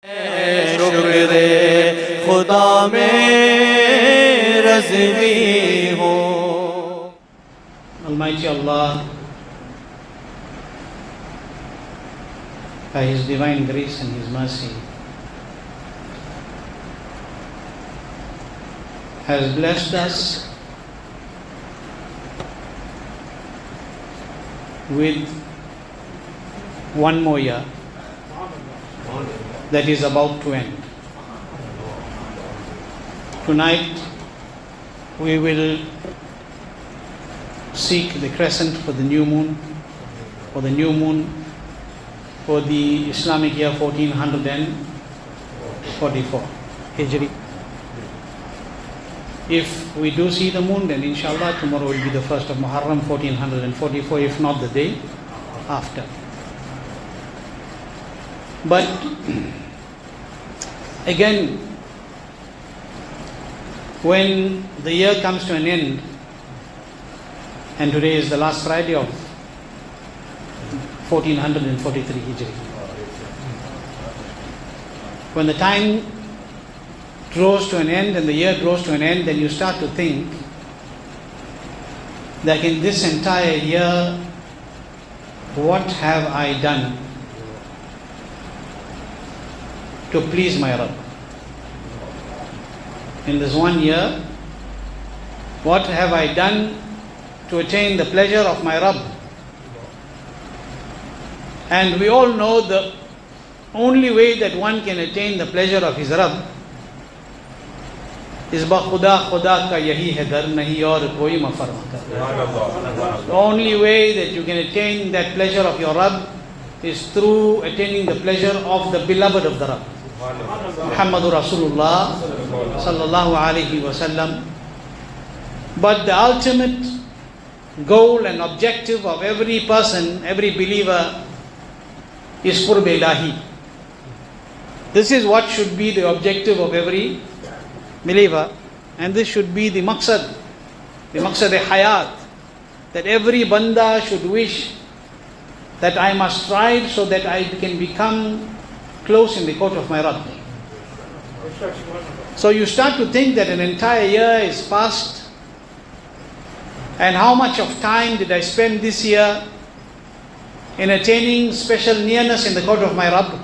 शुक्र खुदा में रज़वी हो. Almighty Allah, by His divine grace and His mercy, has blessed us with one more year that is about to end. Tonight we will seek the crescent for the new moon, for the Islamic year 1444 Hijri. If we do see the moon, then inshallah tomorrow will be the first of Muharram 1444, if not the day after. But again, when the year comes to an end, and today is the last Friday of 1443 Hijri, when the time draws to an end and the year draws to an end, then you start to think that in this entire year, what have I done to please my Rabb? In this one year, what have I done to attain the pleasure of my Rabb? And we all know the only way that one can attain the pleasure of his Rabb is ba khuda khuda ka yahi hai dar nahi aur koi mafarma kar. The only way that you can attain that pleasure of your Rabb is through attaining the pleasure of the beloved of the Rabb, Muhammadur Rasulullah sallallahu alaihi wasallam. But the ultimate goal and objective of every person, every believer, is qurb ilahi. This is what should be the objective of every believer, and this should be the maqsad-e-hayat, that every banda should wish that I must strive so that I can become close in the court of my Rabb. So you start to think that an entire year is past, and how much of time did I spend this year in attaining special nearness in the court of my Rabb?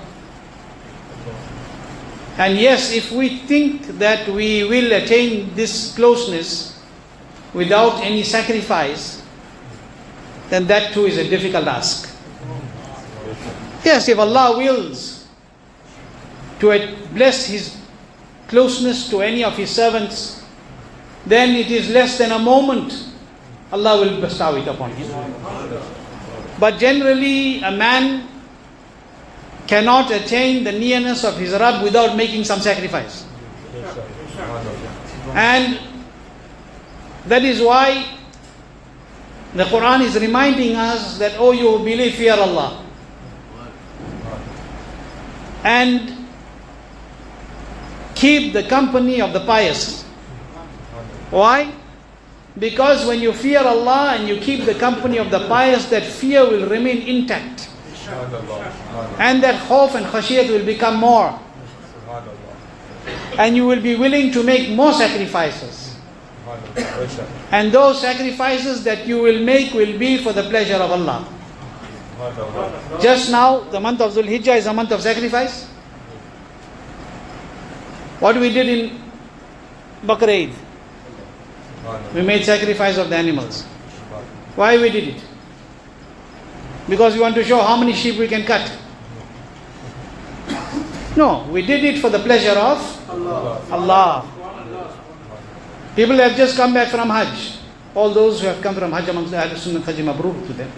And yes, if we think that we will attain this closeness without any sacrifice, then that too is a difficult task. Yes, if Allah wills to bless His closeness to any of His servants, then it is less than a moment Allah will bestow it upon him. But generally, a man cannot attain the nearness of his Rabb without making some sacrifice. And that is why the Quran is reminding us that, oh, you who believe, fear Allah. And keep the company of the pious. Why? Because when you fear Allah and you keep the company of the pious, that fear will remain intact. And that khawf and khashiyat will become more. And you will be willing to make more sacrifices. And those sacrifices that you will make will be for the pleasure of Allah. Just now, the month of Dhul Hijjah is a month of sacrifice. What we did in Bakr Eid, we made sacrifice of the animals. Why we did it? Because we want to show how many sheep we can cut. No, we did it for the pleasure of Allah. People have just come back from Hajj. All those who have come from Hajj amongst the Ahlul Sunnah, Hajj Mabrur to them.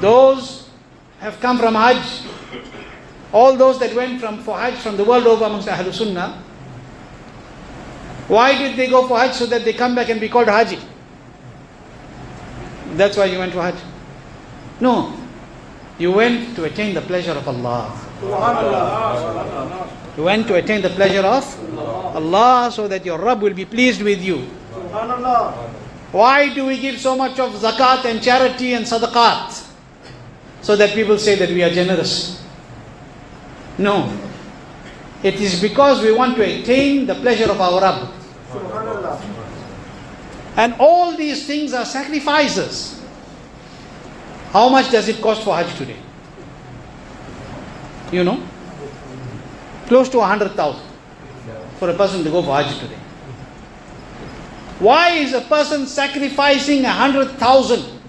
Those have come from Hajj. All those that went for Hajj from the world over amongst the Ahlul Sunnah. Why did they go for Hajj? So that they come back and be called Haji. That's why you went for Hajj. No. You went to attain the pleasure of Allah. You went to attain the pleasure of Allah so that your Rabb will be pleased with you. Why do we give so much of zakat and charity and sadaqat? So that people say that we are generous. No. It is because we want to attain the pleasure of our Rabb. And all these things are sacrifices. How much does it cost for Hajj today? You know? Close to 100,000 for a person to go for Hajj today. Why is a person sacrificing 100,000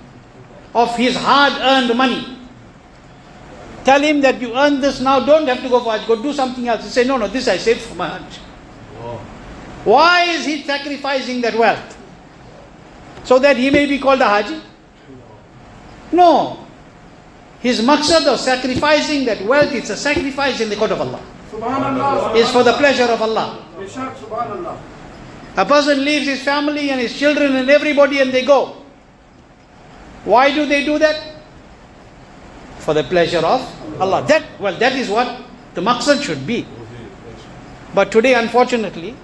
of his hard-earned money? Tell him that you earn this now, don't have to go for Hajj, go do something else. He say, no, this I saved for my Hajj. Why is he sacrificing that wealth? So that he may be called a Haji? No. His maqsad of sacrificing that wealth, it's a sacrifice in the court of Allah. It's for the pleasure of Allah. A person leaves his family and his children and everybody and they go. Why do they do that? For the pleasure of Allah. That is what the maqsad should be. But today, unfortunately,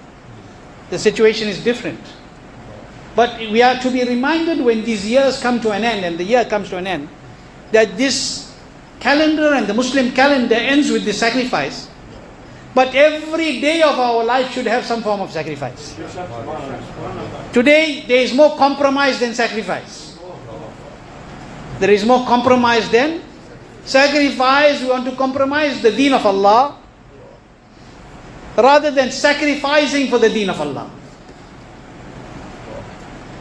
the situation is different. But we are to be reminded when these years come to an end, and the year comes to an end, that this calendar and the Muslim calendar ends with the sacrifice. But every day of our life should have some form of sacrifice. Today, there is more compromise than sacrifice. There is more compromise than sacrifice. We want to compromise the deen of Allah rather than sacrificing for the deen of Allah.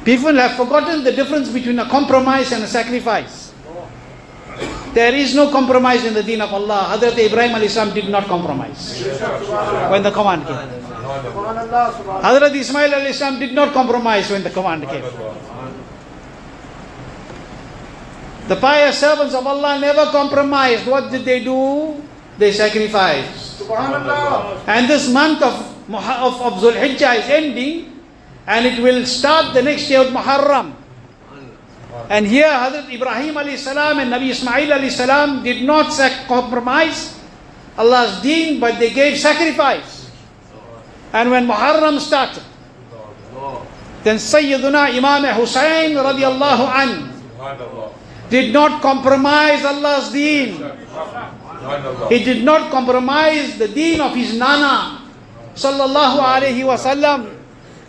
People have forgotten the difference between a compromise and a sacrifice. There is no compromise in the deen of Allah. Hazrat Ibrahim alayhi salam did not compromise when the command came. Hazrat Ismail alayhi salam did not compromise when the command came. The pious servants of Allah never compromised. What did they do? They sacrificed. And this month of Dhul Hijjah is ending, and it will start the next year of Muharram. And here Hazrat Ibrahim alayhi salam and Nabi Ismail alayhi salam did not compromise Allah's deen, but they gave sacrifice. And when Muharram started, then Sayyiduna Imam Hussain radiallahu anhu did not compromise Allah's deen. He did not compromise the deen of his Nana sallallahu alayhi wasallam,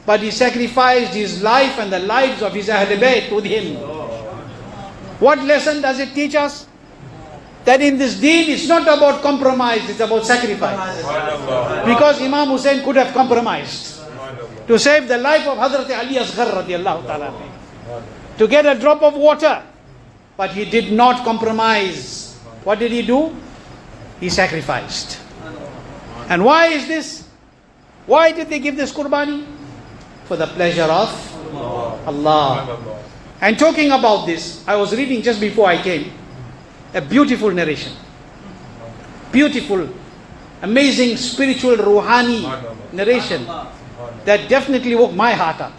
but he sacrificed his life and the lives of his Ahl Bayt with him. What lesson does it teach us? That in this deen it's not about compromise, it's about sacrifice. Because Imam Hussain could have compromised to save the life of Hazrat Ali Asghar radiallahu ta'ala, to get a drop of water. But he did not compromise. What did he do? He sacrificed. And why is this? Why did they give this qurbani? For the pleasure of Allah. And talking about this, I was reading just before I came a beautiful narration. Beautiful, amazing, spiritual, ruhani narration that definitely woke my heart up.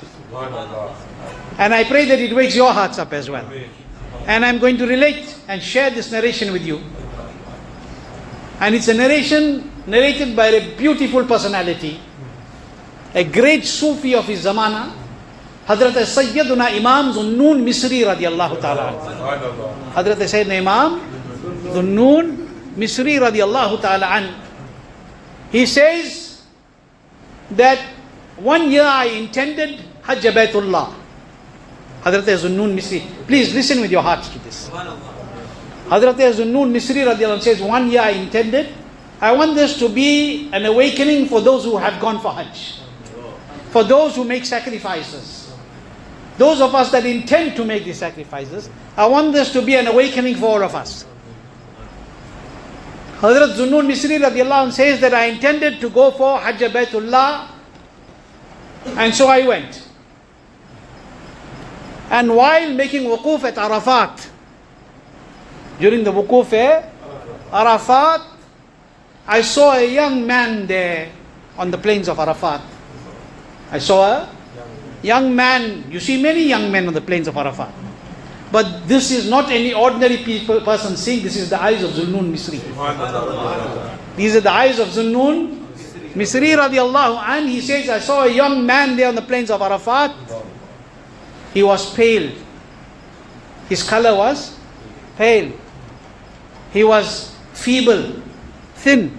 And I pray that it wakes your hearts up as well. And I'm going to relate and share this narration with you. And it's a narration narrated by a beautiful personality, a great Sufi of his zamana, Hazrat Sayyiduna Imam Zunnun Misri radiallahu ta'ala. Hazrat Sayyiduna Imam Zunnun Misri radiallahu ta'ala an. He says that one year I intended Hajj Baitullah. Hazrat Zunnun Misri, please listen with your hearts to this. Hazrat Zunnun Misri radiallahu anh says, one year I intended, I want this to be an awakening for those who have gone for Hajj, for those who make sacrifices. Those of us that intend to make these sacrifices, I want this to be an awakening for all of us. Hazrat Zunnun Misri radiallahu anh says that I intended to go for Hajj Baitullah, and so I went. And while making wuquf at Arafat, during the wuquf at Arafat, I saw a young man there on the plains of Arafat. I saw a young man. You see many young men on the plains of Arafat. But this is not any ordinary person seeing. This is the eyes of Zunnun Misri. These are the eyes of Zunnun Misri radiallahu anh. He says, I saw a young man there on the plains of Arafat. He was pale. His color was pale. He was feeble, thin.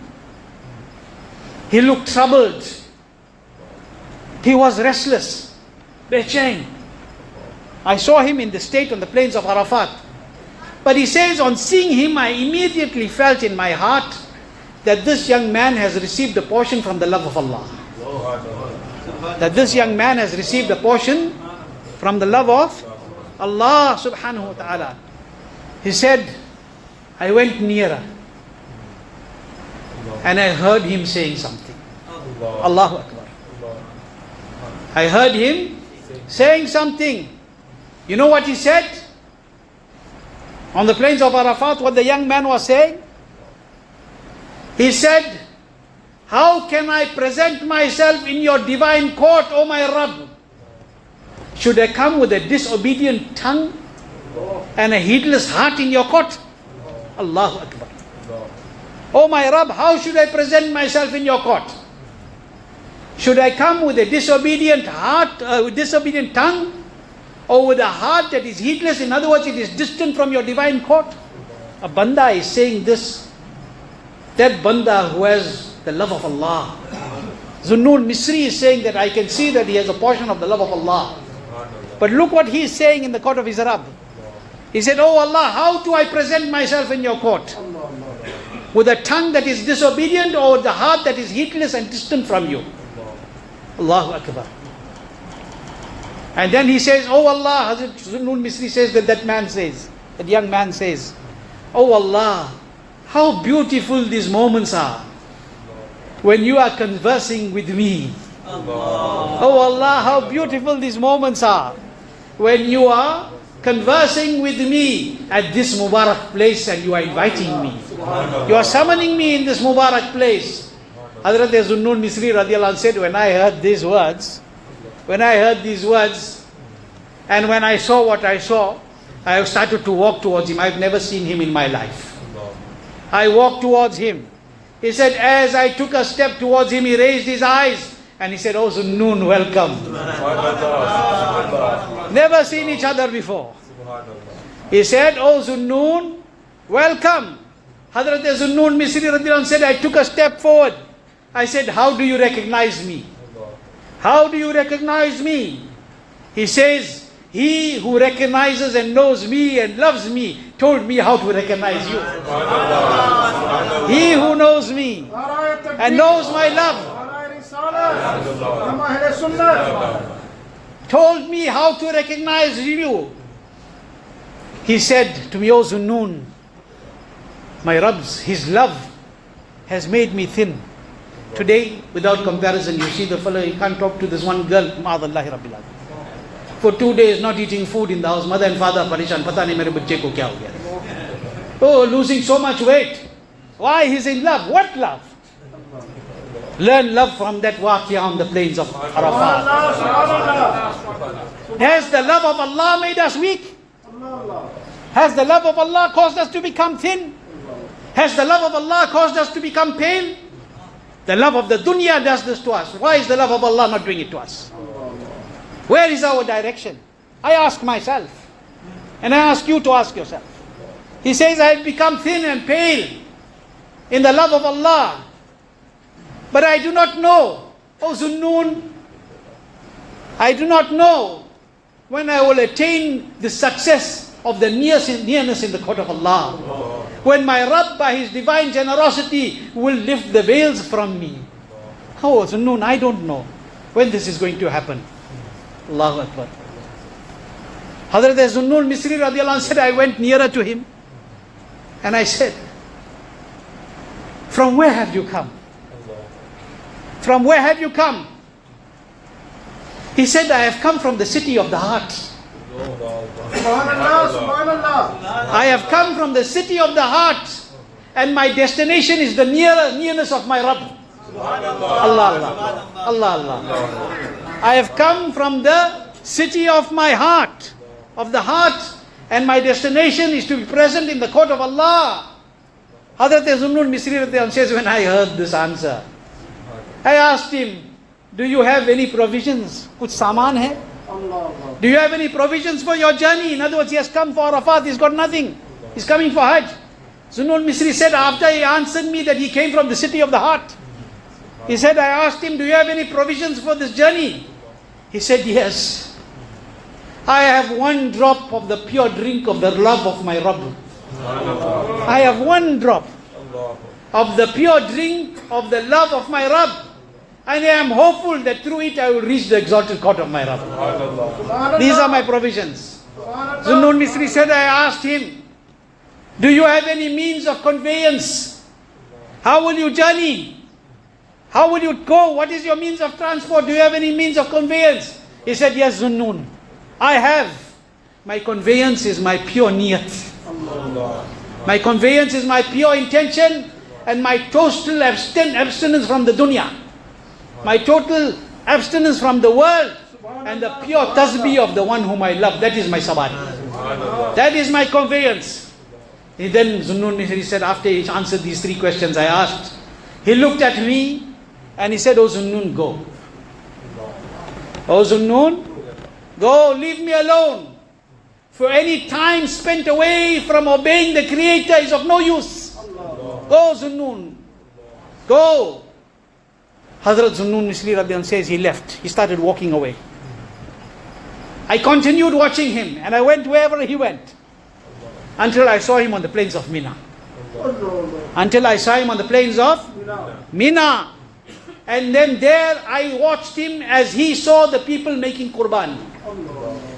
He looked troubled. He was restless, bechain. I saw him in the state on the plains of Arafat. But he says, on seeing him, I immediately felt in my heart that this young man has received a portion from the love of Allah. That this young man has received a portion from the love of Allah subhanahu wa ta'ala. He said, I went nearer and I heard him saying something. Allahu Akbar. I heard him saying something. You know what he said? On the plains of Arafat, what the young man was saying? He said, how can I present myself in your divine court, O my Rabb? Should I come with a disobedient tongue and a heedless heart in your court? Allahu Akbar. O my Rabb, how should I present myself in your court? Should I come with a disobedient heart, disobedient tongue, or with a heart that is heedless? In other words, it is distant from your divine court. A banda is saying this. That banda who has the love of Allah. Zunnun Misri is saying that I can see that he has a portion of the love of Allah. But look what he is saying in the court of his Rabb. He said, oh Allah, how do I present myself in your court? With a tongue that is disobedient, or the heart that is heedless and distant from you? Allahu Akbar. And then he says, oh Allah, Hazrat Zunnun Misri says that man says, that young man says, oh Allah, how beautiful these moments are when you are conversing with me. Oh Allah, how beautiful these moments are when you are conversing with me at this Mubarak place and you are inviting me. You are summoning me in this Mubarak place. Hazrat Zunnun Misri radiallahu anh said, when I heard these words, and when I saw what I saw, I started to walk towards him. I've never seen him in my life. I walked towards him. He said, as I took a step towards him, he raised his eyes and he said, oh Zunnun, welcome. Never seen each other before. He said, oh Zunnun, welcome. Hazrat Zunnun Misri radiallahu anh said, I took a step forward. I said, how do you recognize me? How do you recognize me? He says, he who recognizes and knows me and loves me told me how to recognize you. He who knows me and knows my love told me how to recognize you. He said to me, O Zunnun, my Rabb's, his love has made me thin. Today, without comparison, you see the fellow, he can't talk to this one girl, Ma'adallahi Rabbil Alamin. For 2 days not eating food in the house, mother and father parishan, pata nahi mere bacche ko kya ho gaya. Oh, losing so much weight. Why? He's in love. What love? Learn love from that waqia on the plains of Arafat. Has the love of Allah made us weak? Has the love of Allah caused us to become thin? Has the love of Allah caused us to become pale? The love of the dunya does this to us. Why is the love of Allah not doing it to us? Where is our direction? I ask myself. And I ask you to ask yourself. He says, I have become thin and pale in the love of Allah. But I do not know, O Zunnun, I do not know when I will attain the success of the nearness in the court of Allah. When my Rabb, by His divine generosity, will lift the veils from me. Oh, Zunnun, I don't know when this is going to happen. Allahu Akbar. Hazrat Zunnun Misri radiallahu anh said, I went nearer to him and I said, from where have you come? From where have you come? He said, I have come from the city of the heart. I have come from the city of the heart, and my destination is the nearness of my Rabb. Allah, Allah, Allah, Allah. I have come from the city of my heart, and my destination is to be present in the court of Allah. Hazrat Zunnun Misri says, when I heard this answer, I asked him, do you have any provisions? Kuch saman hai? Do you have any provisions for your journey? In other words, he has come for Arafat, he's got nothing. He's coming for Hajj. Zunnun Misri said, after he answered me that he came from the city of the heart, He said, I asked him, do you have any provisions for this journey? He said, yes. I have one drop of the pure drink of the love of my Rabb. I have one drop of the pure drink of the love of my Rabb. And I am hopeful that through it I will reach the exalted court of my Rabb. These are my provisions. Zunnun Misri said, I asked him, do you have any means of conveyance? How will you journey? How will you go? What is your means of transport? Do you have any means of conveyance? He said, yes, Zunnun, I have. My conveyance is my pure niyat. My conveyance is my pure intention and my total abstinence from the dunya. My total abstinence from the world and the pure tasbih of the one whom I love. That is my sabari. That is my conveyance. And then Zunnun Misri said, after he answered these three questions I asked, he looked at me and he said, oh Zunnun, go. Oh Zunnun, go, leave me alone. For any time spent away from obeying the Creator is of no use. Go Zunnun, go. Hazrat Zunnun Misri Radiallahu Anh says he left. He started walking away. I continued watching him and I went wherever he went until I saw him on the plains of Mina. Until I saw him on the plains of Mina. And then there I watched him as he saw the people making qurbani.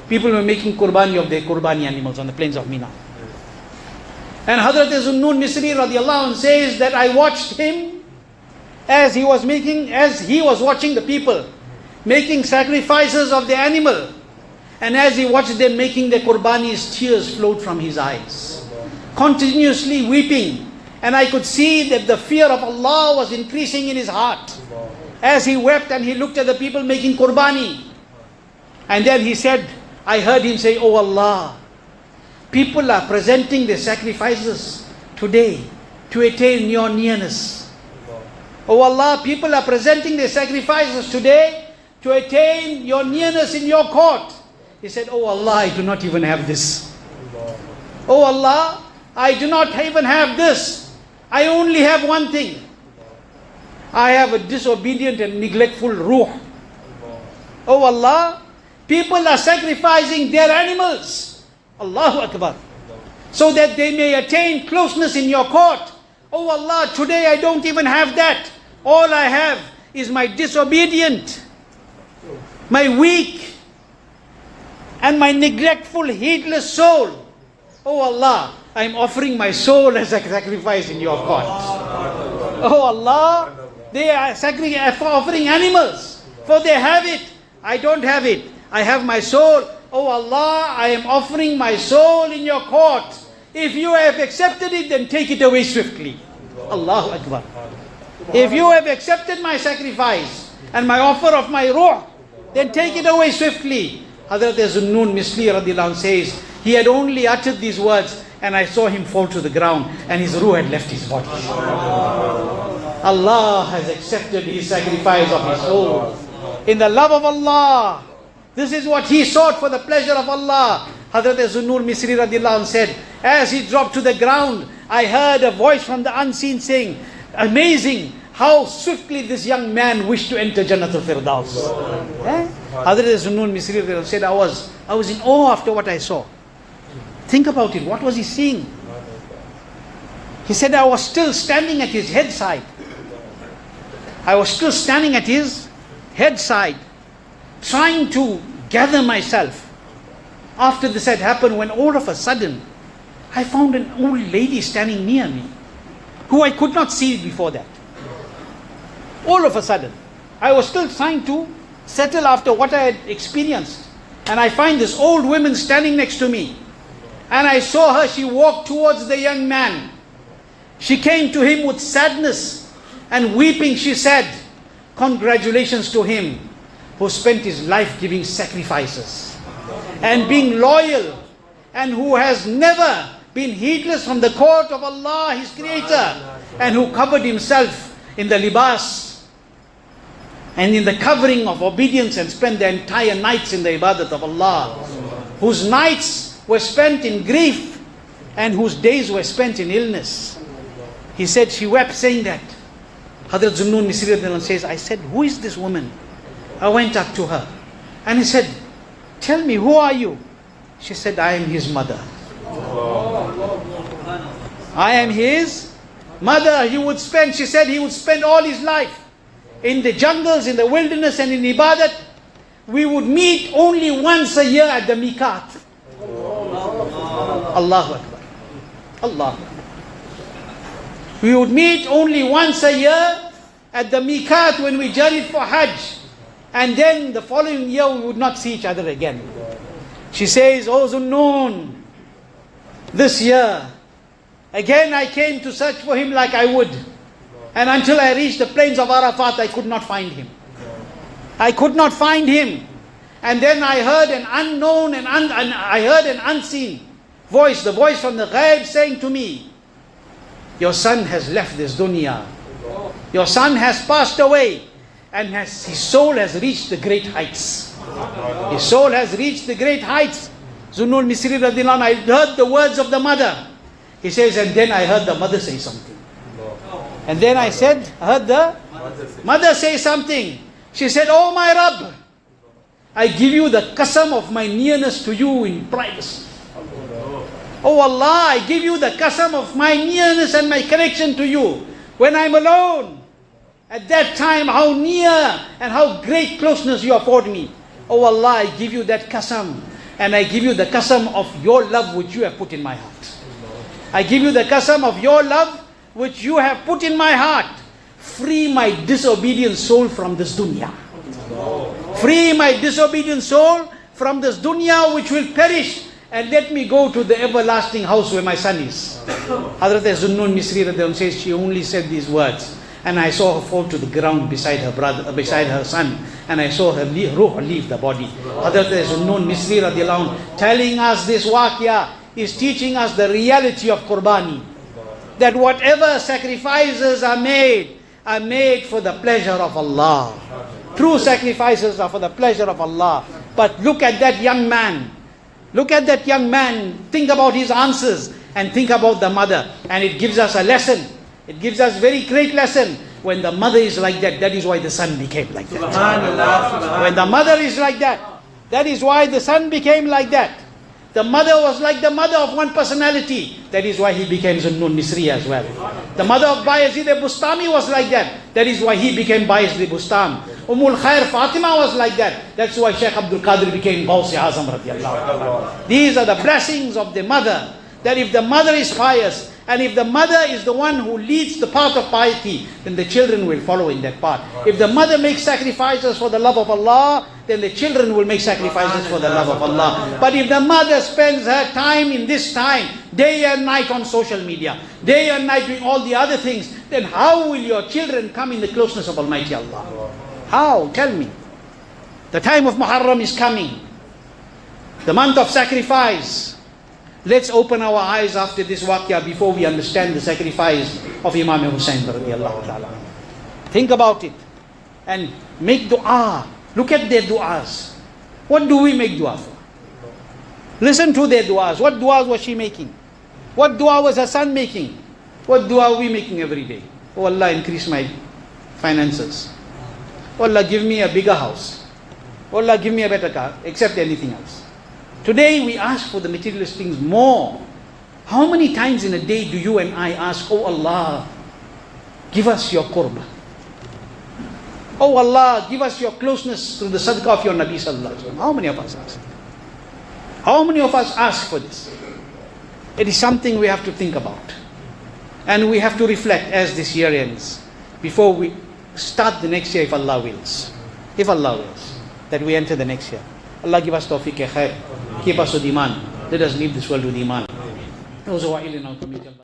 People were making qurbani of their qurbani animals on the plains of Mina. And Hazrat Zunnun Misri Radiallahu Anh says that I watched him as he was watching the people making sacrifices of the animal. And as he watched them making their qurbanis, tears flowed from his eyes, continuously weeping. And I could see that the fear of Allah was increasing in his heart as he wept and he looked at the people making qurbani. And then he said, I heard him say, oh Allah, people are presenting their sacrifices today to attain your nearness. Oh Allah, people are presenting their sacrifices today to attain your nearness in your court. He said, oh Allah, I do not even have this. Oh Allah, I do not even have this. I only have one thing. I have a disobedient and neglectful ruh. Oh Allah, people are sacrificing their animals. Allahu Akbar. So that they may attain closeness in your court. Oh Allah, today I don't even have that. All I have is my disobedient, my weak, and my neglectful, heedless soul. Oh Allah, I am offering my soul as a sacrifice in your court. Oh Allah, they are offering animals, for they have it. I don't have it. I have my soul. Oh Allah, I am offering my soul in your court. If you have accepted it, then take it away swiftly. Allahu Akbar. If you have accepted my sacrifice and my offer of my ruh, then take it away swiftly. Hazrat Zunnun Misri Radiallahu Anh says, he had only uttered these words and I saw him fall to the ground and his ruh had left his body. Allah has accepted his sacrifice of his soul. In the love of Allah, this is what he sought, for the pleasure of Allah. Hazrat Zunnun Misri Radiallahu Anh said, as he dropped to the ground, I heard a voice from the unseen saying, amazing how swiftly this young man wished to enter Jannatul Firdaus. Hazrat Zunnun Misri said, I was in awe after what I saw. Think about it. What was he seeing? He said, I was still standing at his head side. I was still standing at his head side, trying to gather myself. After this had happened, when all of a sudden, I found an old lady standing near me, who I could not see before that. All of a sudden, I was still trying to settle after what I had experienced. And I find this old woman standing next to me. And I saw her, she walked towards the young man. She came to him with sadness and weeping. She said, congratulations to him who spent his life giving sacrifices and being loyal, and who has never been heedless from the court of Allah, his creator, and who covered himself in the libas and in the covering of obedience and spent the entire nights in the ibadat of Allah, whose nights were spent in grief and whose days were spent in illness. He said, she wept saying that, Hazrat Zunnun Misri radiallahu anh says, I said, who is this woman? I went up to her and he said, tell me, who are you? She said, I am his mother. I am his mother. She said he would spend all his life in the jungles, in the wilderness and in ibadat. We would meet only once a year at the miqat. Allahu Akbar. Allah. We would meet only once a year at the miqat when we journeyed for Hajj. And then the following year we would not see each other again. She says, oh Zunnun, this year, again I came to search for him like I would. And until I reached the plains of Arafat, I could not find him. I could not find him. And then I heard an unknown and I heard an unseen voice, the voice from the ghaib saying to me, your son has left this dunya. Your son has passed away and his soul has reached the great heights. His soul has reached the great heights. Zunnun Misri radiallahu anh, I heard the words of the mother. He says, and then I heard the mother say something. And then I heard the mother say something. She said, oh my Rabb, I give you the qasam of my nearness to you in privacy. Oh Allah, I give you the qasam of my nearness and my connection to you. When I'm alone, at that time, how near and how great closeness you afford me. Oh Allah, I give you that qasam. And I give you the qasam of your love which you have put in my heart. I give you the qasam of your love which you have put in my heart. Free my disobedient soul from this dunya. Free my disobedient soul from this dunya which will perish, and let me go to the everlasting house where my son is. Hazrat Zunnun Misri radiallahu anh says, she only said these words, and I saw her fall to the ground beside her son, and I saw her ruh leave the body. Hazrat Zunnun Misri radiallahu anh telling us this waqia is teaching us the reality of Qurbani. That whatever sacrifices are made for the pleasure of Allah. True sacrifices are for the pleasure of Allah. But look at that young man. Look at that young man. Think about his answers and think about the mother. And it gives us a lesson. It gives us very great lesson. When the mother is like that, that is why the son became like that. When the mother is like that, that is why the son became like that. The mother was like the mother of one personality. That is why he became Zunnun Misri as well. The mother of Bayezid Bustami was like that. That is why he became Bayezid Bustam. Ummul Khair Fatima was like that. That's why Shaykh Abdul Qadir became Gawsi Azam radiallahu. These are the blessings of the mother. That if the mother is pious, and if the mother is the one who leads the path of piety, then the children will follow in that path. If the mother makes sacrifices for the love of Allah, then the children will make sacrifices for the love of Allah. But if the mother spends her time in this time, day and night on social media, day and night doing all the other things, then how will your children come in the closeness of Almighty Allah? How? Tell me. The time of Muharram is coming. The month of sacrifice. Let's open our eyes after this waqia before we understand the sacrifice of Imam Hussain radiallahu ta'ala. Think about it and make dua. Look at their du'as. What do we make dua for? Listen to their du'as. What du'as was she making? What dua was her son making? What dua are we making every day? Oh Allah, increase my finances. Oh Allah, give me a bigger house. Oh Allah, give me a better car, except anything else. Today we ask for the materialist things more. How many times in a day do you and I ask, oh Allah, give us your qurba. Oh Allah, give us your closeness through the sadaqah of your Nabi sallallahu alaihi wasallam. How many of us ask? How many of us ask for this? It is something we have to think about. And we have to reflect as this year ends, before we start the next year if Allah wills. If Allah wills, that we enter the next year. Allah give us tawfiq khair. Keep us with iman. Let us leave this world with iman. Those who are ill in our community.